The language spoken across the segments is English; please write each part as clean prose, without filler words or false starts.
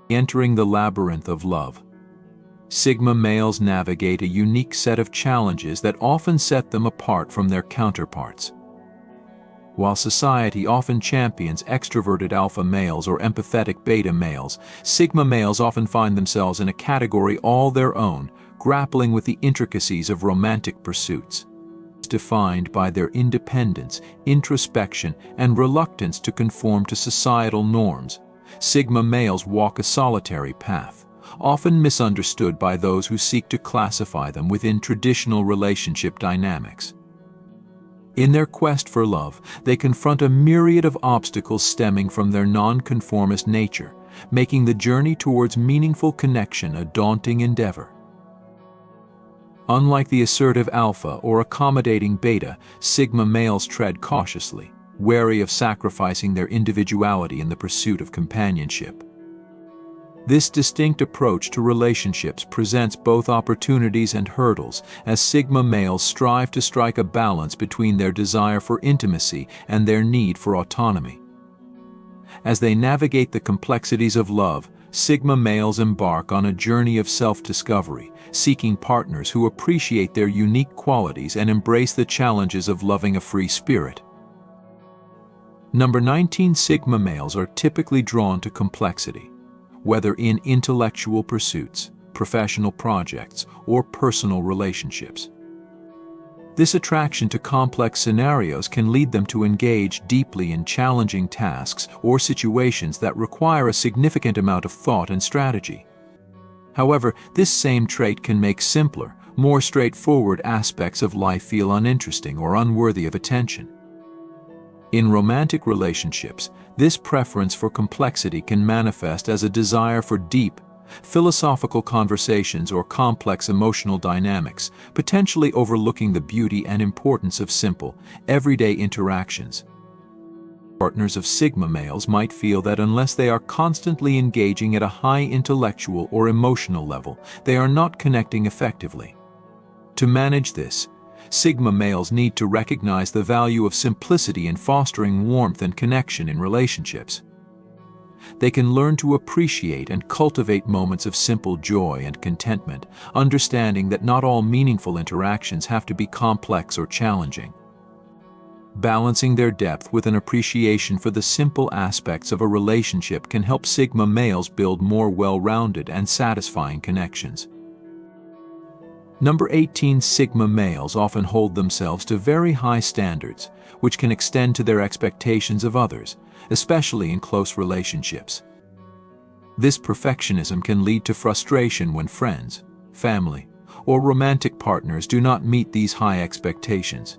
Entering the labyrinth of love. Sigma males navigate a unique set of challenges that often set them apart from their counterparts. While society often champions extroverted alpha males or empathetic beta males, Sigma males often find themselves in a category all their own, grappling with the intricacies of romantic pursuits. Defined by their independence, introspection, and reluctance to conform to societal norms, Sigma males walk a solitary path, often misunderstood by those who seek to classify them within traditional relationship dynamics. In their quest for love, they confront a myriad of obstacles stemming from their nonconformist nature, making the journey towards meaningful connection a daunting endeavor. Unlike the assertive alpha or accommodating beta, Sigma males tread cautiously, wary of sacrificing their individuality in the pursuit of companionship. This distinct approach to relationships presents both opportunities and hurdles, as Sigma males strive to strike a balance between their desire for intimacy and their need for autonomy. As they navigate the complexities of love, Sigma males embark on a journey of self-discovery, seeking partners who appreciate their unique qualities and embrace the challenges of loving a free spirit. Number 19. Sigma males are typically drawn to complexity, whether in intellectual pursuits, professional projects, or personal relationships. This attraction to complex scenarios can lead them to engage deeply in challenging tasks or situations that require a significant amount of thought and strategy. However, this same trait can make simpler, more straightforward aspects of life feel uninteresting or unworthy of attention. In romantic relationships, this preference for complexity can manifest as a desire for deep, philosophical conversations or complex emotional dynamics, potentially overlooking the beauty and importance of simple, everyday interactions. Partners of Sigma males might feel that unless they are constantly engaging at a high intellectual or emotional level, they are not connecting effectively. To manage this, Sigma males need to recognize the value of simplicity in fostering warmth and connection in relationships. They can learn to appreciate and cultivate moments of simple joy and contentment, understanding that not all meaningful interactions have to be complex or challenging. Balancing their depth with an appreciation for the simple aspects of a relationship can help Sigma males build more well-rounded and satisfying connections. Number 18. Sigma males often hold themselves to very high standards, which can extend to their expectations of others, especially in close relationships. This perfectionism can lead to frustration when friends, family, or romantic partners do not meet these high expectations.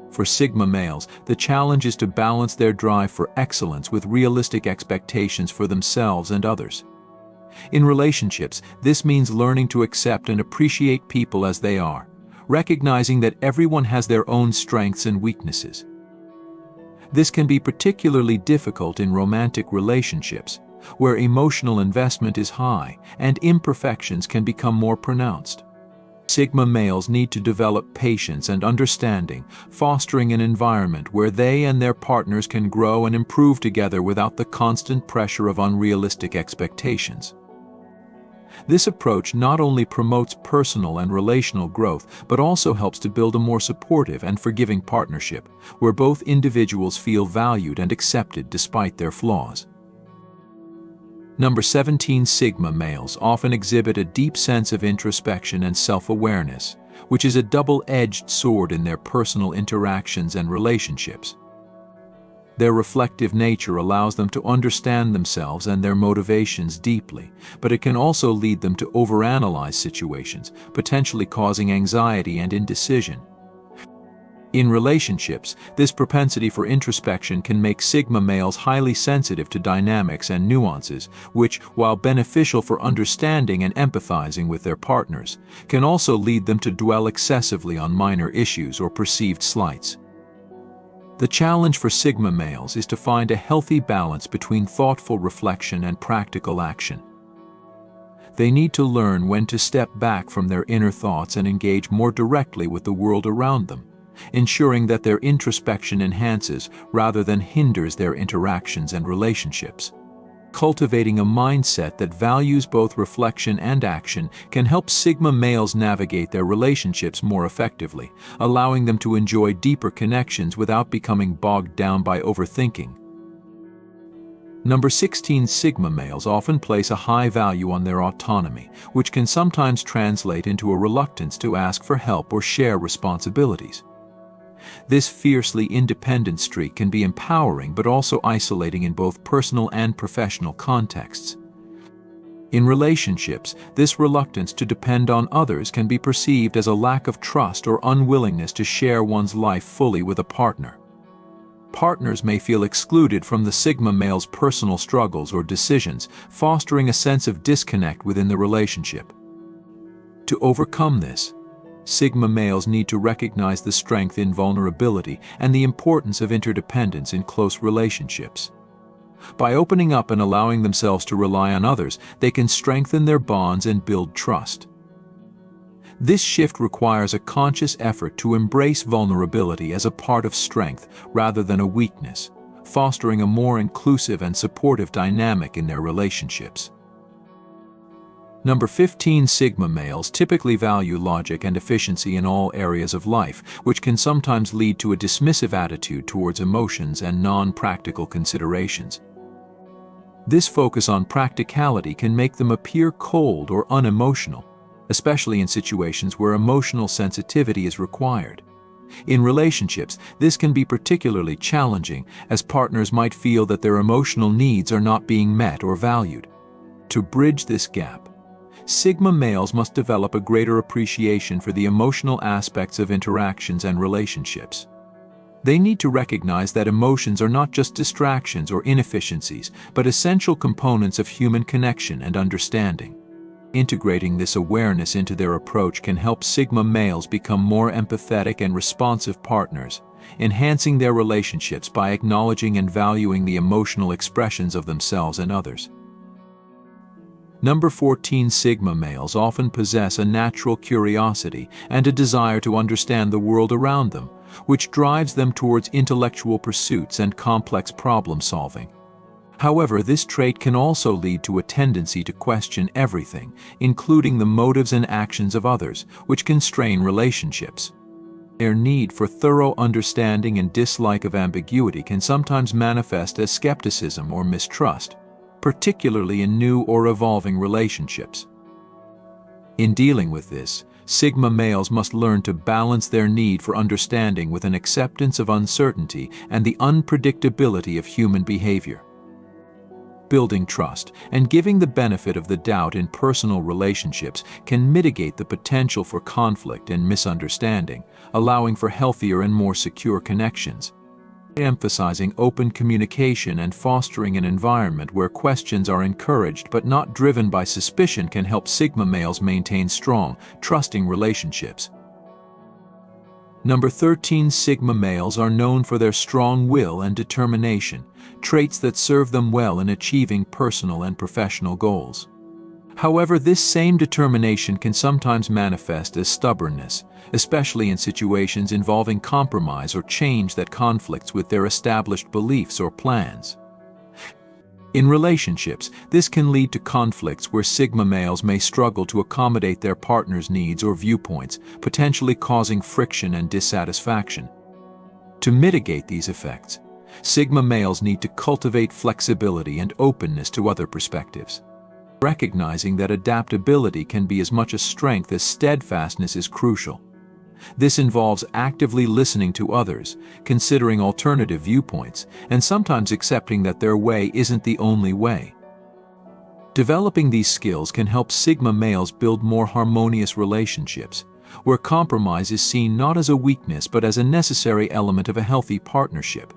For Sigma males, the challenge is to balance their drive for excellence with realistic expectations for themselves and others. In relationships, this means learning to accept and appreciate people as they are, recognizing that everyone has their own strengths and weaknesses. This can be particularly difficult in romantic relationships, where emotional investment is high and imperfections can become more pronounced. Sigma males need to develop patience and understanding, fostering an environment where they and their partners can grow and improve together without the constant pressure of unrealistic expectations. This approach not only promotes personal and relational growth, but also helps to build a more supportive and forgiving partnership, where both individuals feel valued and accepted despite their flaws. Number 17. Sigma males often exhibit a deep sense of introspection and self-awareness, which is a double-edged sword in their personal interactions and relationships. Their reflective nature allows them to understand themselves and their motivations deeply, but it can also lead them to overanalyze situations, potentially causing anxiety and indecision. In relationships, this propensity for introspection can make Sigma males highly sensitive to dynamics and nuances, which, while beneficial for understanding and empathizing with their partners, can also lead them to dwell excessively on minor issues or perceived slights. The challenge for Sigma males is to find a healthy balance between thoughtful reflection and practical action. They need to learn when to step back from their inner thoughts and engage more directly with the world around them, ensuring that their introspection enhances rather than hinders their interactions and relationships. Cultivating a mindset that values both reflection and action can help Sigma males navigate their relationships more effectively, allowing them to enjoy deeper connections without becoming bogged down by overthinking. Number 16. Sigma males often place a high value on their autonomy, which can sometimes translate into a reluctance to ask for help or share responsibilities. This fiercely independent streak can be empowering but also isolating in both personal and professional contexts. In relationships, this reluctance to depend on others can be perceived as a lack of trust or unwillingness to share one's life fully with a partner. Partners may feel excluded from the Sigma male's personal struggles or decisions, fostering a sense of disconnect within the relationship. To overcome this, Sigma males need to recognize the strength in vulnerability and the importance of interdependence in close relationships. By opening up and allowing themselves to rely on others, they can strengthen their bonds and build trust. This shift requires a conscious effort to embrace vulnerability as a part of strength rather than a weakness, fostering a more inclusive and supportive dynamic in their relationships. Number 15. Sigma males typically value logic and efficiency in all areas of life, which can sometimes lead to a dismissive attitude towards emotions and non-practical considerations. This focus on practicality can make them appear cold or unemotional, especially in situations where emotional sensitivity is required. In relationships, this can be particularly challenging, as partners might feel that their emotional needs are not being met or valued. To bridge this gap, Sigma males must develop a greater appreciation for the emotional aspects of interactions and relationships. They need to recognize that emotions are not just distractions or inefficiencies, but essential components of human connection and understanding. Integrating this awareness into their approach can help Sigma males become more empathetic and responsive partners, enhancing their relationships by acknowledging and valuing the emotional expressions of themselves and others. Number 14. Sigma males often possess a natural curiosity and a desire to understand the world around them, which drives them towards intellectual pursuits and complex problem solving. However, this trait can also lead to a tendency to question everything, including the motives and actions of others, which can strain relationships. Their need for thorough understanding and dislike of ambiguity can sometimes manifest as skepticism or mistrust, particularly in new or evolving relationships. In dealing with this, Sigma males must learn to balance their need for understanding with an acceptance of uncertainty and the unpredictability of human behavior. Building trust and giving the benefit of the doubt in personal relationships can mitigate the potential for conflict and misunderstanding, allowing for healthier and more secure connections. Emphasizing open communication and fostering an environment where questions are encouraged but not driven by suspicion can help Sigma males maintain strong, trusting relationships. Number 13. Sigma males are known for their strong will and determination, traits that serve them well in achieving personal and professional goals. However, this same determination can sometimes manifest as stubbornness, especially in situations involving compromise or change that conflicts with their established beliefs or plans. In relationships, this can lead to conflicts where Sigma males may struggle to accommodate their partner's needs or viewpoints, potentially causing friction and dissatisfaction. To mitigate these effects, Sigma males need to cultivate flexibility and openness to other perspectives. Recognizing that adaptability can be as much a strength as steadfastness is crucial. This involves actively listening to others, considering alternative viewpoints, and sometimes accepting that their way isn't the only way. Developing these skills can help Sigma males build more harmonious relationships, where compromise is seen not as a weakness but as a necessary element of a healthy partnership.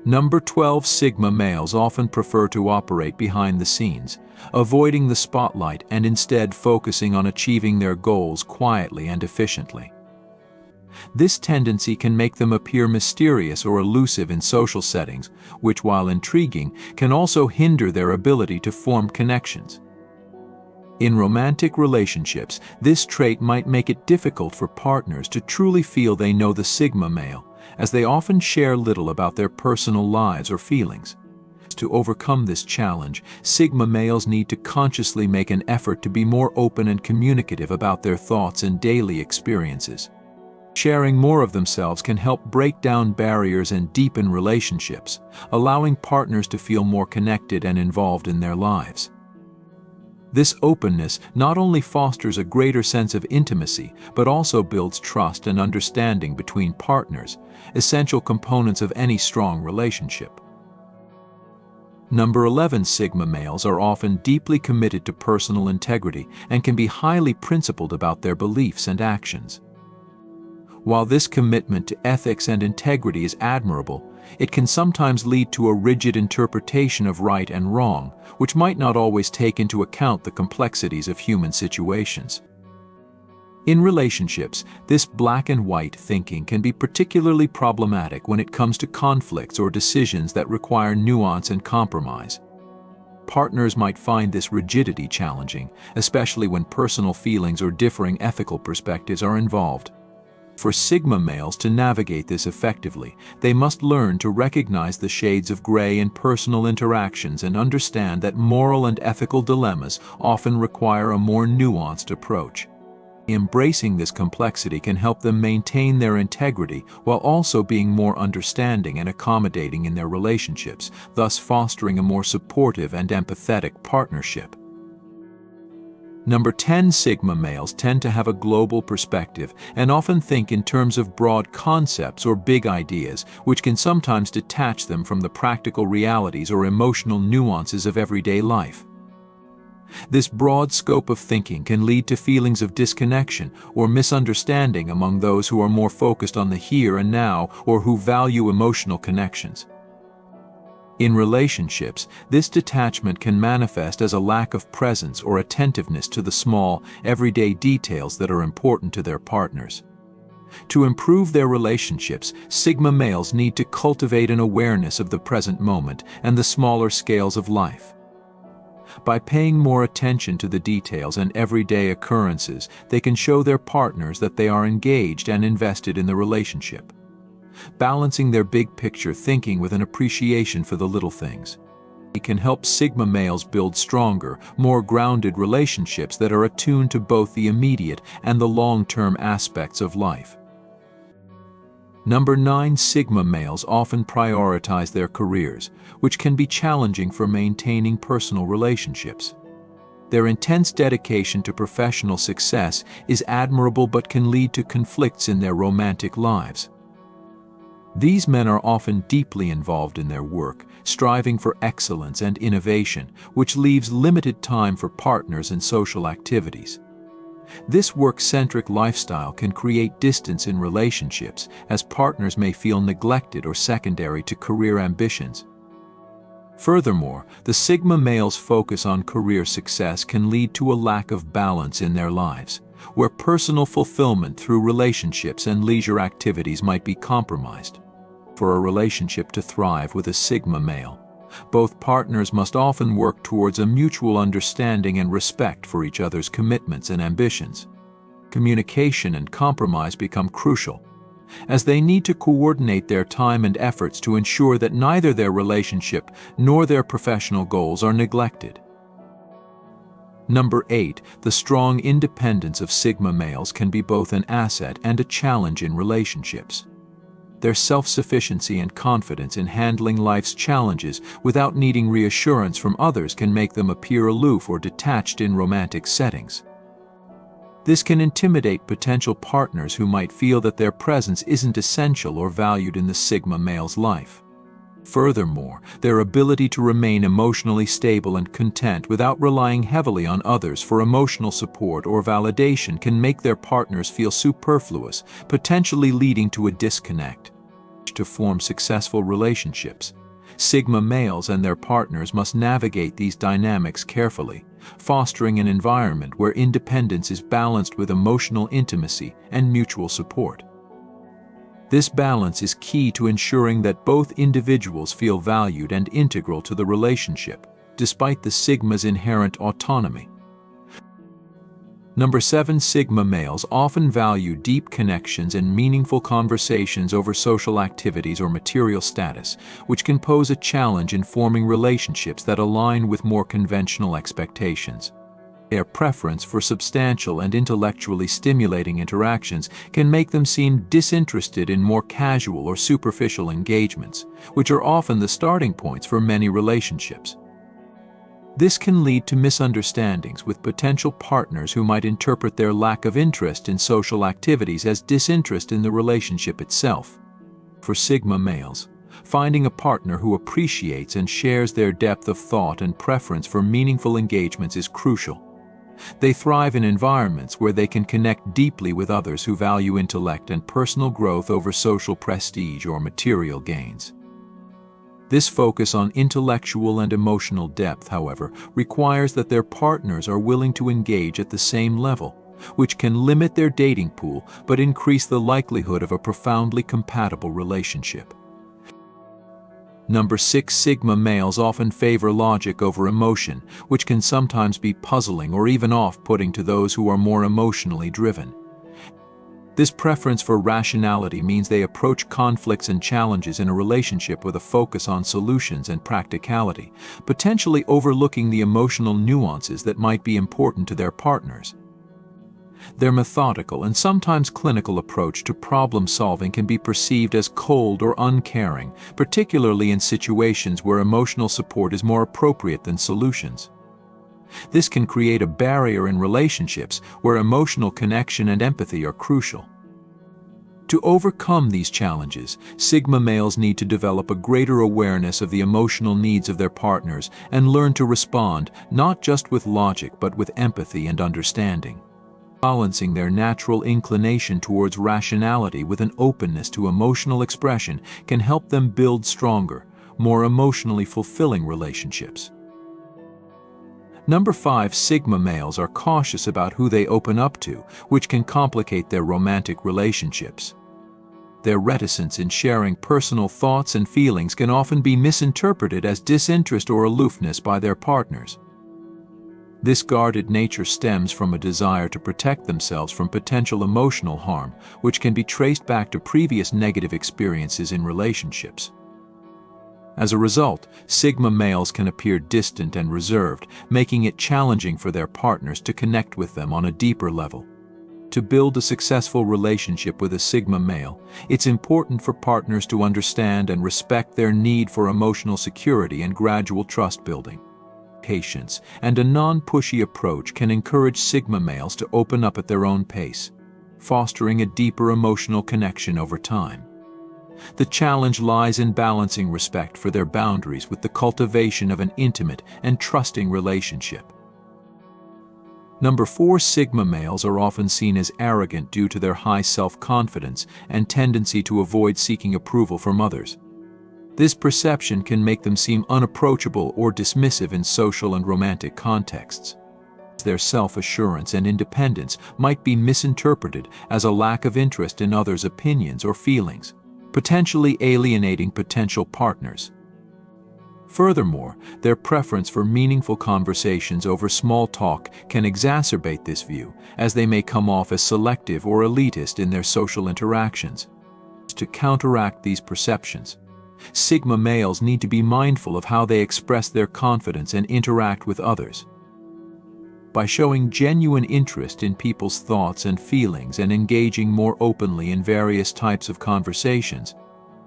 Number 12. Sigma males often prefer to operate behind the scenes, avoiding the spotlight and instead focusing on achieving their goals quietly and efficiently. This tendency can make them appear mysterious or elusive in social settings, which, while intriguing, can also hinder their ability to form connections. In romantic relationships, this trait might make it difficult for partners to truly feel they know the Sigma male, as they often share little about their personal lives or feelings. to overcome this challenge, Sigma males need to consciously make an effort to be more open and communicative about their thoughts and daily experiences. Sharing more of themselves can help break down barriers and deepen relationships, allowing partners to feel more connected and involved in their lives. This openness not only fosters a greater sense of intimacy, but also builds trust and understanding between partners, essential components of any strong relationship. Number 11. Sigma males are often deeply committed to personal integrity and can be highly principled about their beliefs and actions. While this commitment to ethics and integrity is admirable, it can sometimes lead to a rigid interpretation of right and wrong, which might not always take into account the complexities of human situations. In relationships, this black and white thinking can be particularly problematic when it comes to conflicts or decisions that require nuance and compromise. Partners might find this rigidity challenging, especially when personal feelings or differing ethical perspectives are involved. For Sigma males to navigate this effectively, they must learn to recognize the shades of gray in personal interactions and understand that moral and ethical dilemmas often require a more nuanced approach. Embracing this complexity can help them maintain their integrity while also being more understanding and accommodating in their relationships, thus fostering a more supportive and empathetic partnership. Number 10. Sigma males tend to have a global perspective and often think in terms of broad concepts or big ideas, which can sometimes detach them from the practical realities or emotional nuances of everyday life. This broad scope of thinking can lead to feelings of disconnection or misunderstanding among those who are more focused on the here and now or who value emotional connections. In relationships, this detachment can manifest as a lack of presence or attentiveness to the small, everyday details that are important to their partners. To improve their relationships, Sigma males need to cultivate an awareness of the present moment and the smaller scales of life. By paying more attention to the details and everyday occurrences, they can show their partners that they are engaged and invested in the relationship, balancing their big picture thinking with an appreciation for the little things. It can help Sigma males build stronger, more grounded relationships that are attuned to both the immediate and the long-term aspects of life. Number 9. Sigma males often prioritize their careers, which can be challenging for maintaining personal relationships. Their intense dedication to professional success is admirable but can lead to conflicts in their romantic lives. These men are often deeply involved in their work, striving for excellence and innovation, which leaves limited time for partners and social activities. This work-centric lifestyle can create distance in relationships, as partners may feel neglected or secondary to career ambitions. Furthermore, the Sigma males' focus on career success can lead to a lack of balance in their lives, where personal fulfillment through relationships and leisure activities might be compromised. For a relationship to thrive with a Sigma male, both partners must often work towards a mutual understanding and respect for each other's commitments and ambitions. Communication and compromise become crucial, as they need to coordinate their time and efforts to ensure that neither their relationship nor their professional goals are neglected. Number 8. The strong independence of Sigma males can be both an asset and a challenge in relationships. Their self-sufficiency and confidence in handling life's challenges without needing reassurance from others can make them appear aloof or detached in romantic settings. This can intimidate potential partners who might feel that their presence isn't essential or valued in the Sigma male's life. Furthermore, their ability to remain emotionally stable and content without relying heavily on others for emotional support or validation can make their partners feel superfluous, potentially leading to a disconnect. To form successful relationships, Sigma males and their partners must navigate these dynamics carefully, fostering an environment where independence is balanced with emotional intimacy and mutual support. This balance is key to ensuring that both individuals feel valued and integral to the relationship, despite the Sigma's inherent autonomy. Number 7, Sigma males often value deep connections and meaningful conversations over social activities or material status, which can pose a challenge in forming relationships that align with more conventional expectations. Their preference for substantial and intellectually stimulating interactions can make them seem disinterested in more casual or superficial engagements, which are often the starting points for many relationships. This can lead to misunderstandings with potential partners who might interpret their lack of interest in social activities as disinterest in the relationship itself. For Sigma males, finding a partner who appreciates and shares their depth of thought and preference for meaningful engagements is crucial. They thrive in environments where they can connect deeply with others who value intellect and personal growth over social prestige or material gains. This focus on intellectual and emotional depth, however, requires that their partners are willing to engage at the same level, which can limit their dating pool but increase the likelihood of a profoundly compatible relationship. Number 6, Sigma males often favor logic over emotion, which can sometimes be puzzling or even off-putting to those who are more emotionally driven. This preference for rationality means they approach conflicts and challenges in a relationship with a focus on solutions and practicality, potentially overlooking the emotional nuances that might be important to their partners. Their methodical and sometimes clinical approach to problem-solving can be perceived as cold or uncaring, particularly in situations where emotional support is more appropriate than solutions. This can create a barrier in relationships where emotional connection and empathy are crucial. To overcome these challenges, Sigma males need to develop a greater awareness of the emotional needs of their partners and learn to respond not just with logic but with empathy and understanding. Balancing their natural inclination towards rationality with an openness to emotional expression can help them build stronger, more emotionally fulfilling relationships. Number 5, Sigma males are cautious about who they open up to, which can complicate their romantic relationships. Their reticence in sharing personal thoughts and feelings can often be misinterpreted as disinterest or aloofness by their partners. This guarded nature stems from a desire to protect themselves from potential emotional harm, which can be traced back to previous negative experiences in relationships. As a result, Sigma males can appear distant and reserved, making it challenging for their partners to connect with them on a deeper level. To build a successful relationship with a Sigma male, it's important for partners to understand and respect their need for emotional security and gradual trust building. Patience and a non-pushy approach can encourage Sigma males to open up at their own pace, fostering a deeper emotional connection over time. The challenge lies in balancing respect for their boundaries with the cultivation of an intimate and trusting relationship. Number 4, Sigma males are often seen as arrogant due to their high self-confidence and tendency to avoid seeking approval from others. This perception can make them seem unapproachable or dismissive in social and romantic contexts. Their self-assurance and independence might be misinterpreted as a lack of interest in others' opinions or feelings, potentially alienating potential partners. Furthermore, their preference for meaningful conversations over small talk can exacerbate this view, as they may come off as selective or elitist in their social interactions. To counteract these perceptions, Sigma males need to be mindful of how they express their confidence and interact with others. By showing genuine interest in people's thoughts and feelings and engaging more openly in various types of conversations,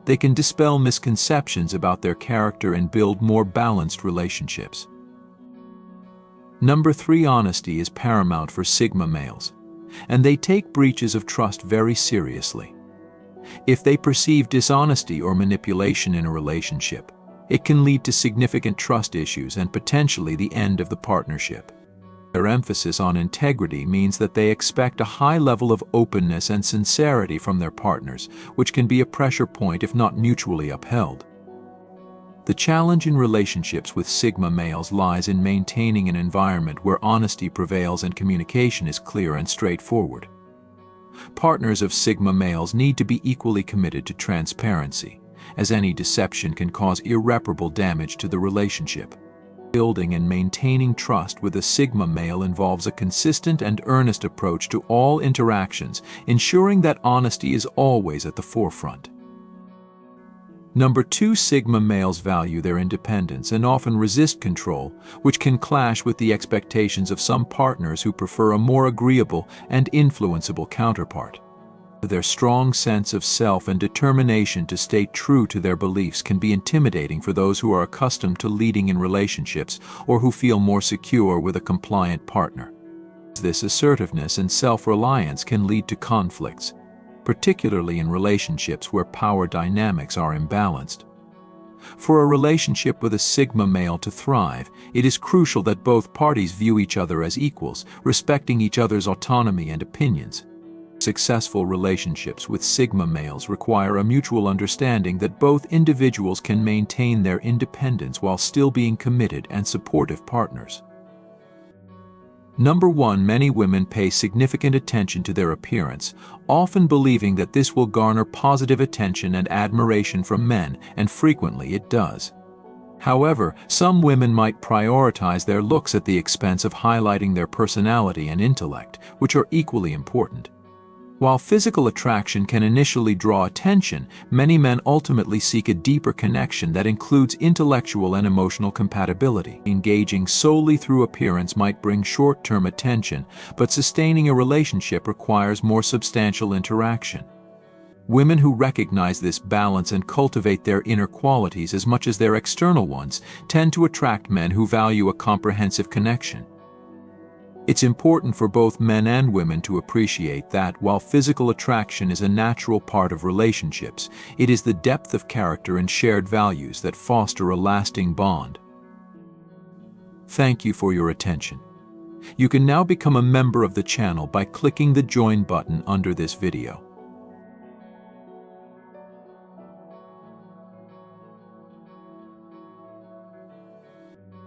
they can dispel misconceptions about their character and build more balanced relationships. Number 3, honesty is paramount for Sigma males, and they take breaches of trust very seriously. If they perceive dishonesty or manipulation in a relationship, it can lead to significant trust issues and potentially the end of the partnership. Their emphasis on integrity means that they expect a high level of openness and sincerity from their partners, which can be a pressure point if not mutually upheld. The challenge in relationships with Sigma males lies in maintaining an environment where honesty prevails and communication is clear and straightforward. Partners of Sigma males need to be equally committed to transparency, as any deception can cause irreparable damage to the relationship. Building and maintaining trust with a Sigma male involves a consistent and earnest approach to all interactions, ensuring that honesty is always at the forefront. Number 2, Sigma males value their independence and often resist control, which can clash with the expectations of some partners who prefer a more agreeable and influenceable counterpart. Their strong sense of self and determination to stay true to their beliefs can be intimidating for those who are accustomed to leading in relationships or who feel more secure with a compliant partner. This assertiveness and self-reliance can lead to conflicts, particularly in relationships where power dynamics are imbalanced. For a relationship with a Sigma male to thrive, it is crucial that both parties view each other as equals, respecting each other's autonomy and opinions. Successful relationships with Sigma males require a mutual understanding that both individuals can maintain their independence while still being committed and supportive partners. Number 1, many women pay significant attention to their appearance, often believing that this will garner positive attention and admiration from men, and frequently it does. However, some women might prioritize their looks at the expense of highlighting their personality and intellect, which are equally important. While physical attraction can initially draw attention, many men ultimately seek a deeper connection that includes intellectual and emotional compatibility. Engaging solely through appearance might bring short-term attention, but sustaining a relationship requires more substantial interaction. Women who recognize this balance and cultivate their inner qualities as much as their external ones tend to attract men who value a comprehensive connection. It's important for both men and women to appreciate that while physical attraction is a natural part of relationships, it is the depth of character and shared values that foster a lasting bond. Thank you for your attention. You can now become a member of the channel by clicking the Join button under this video.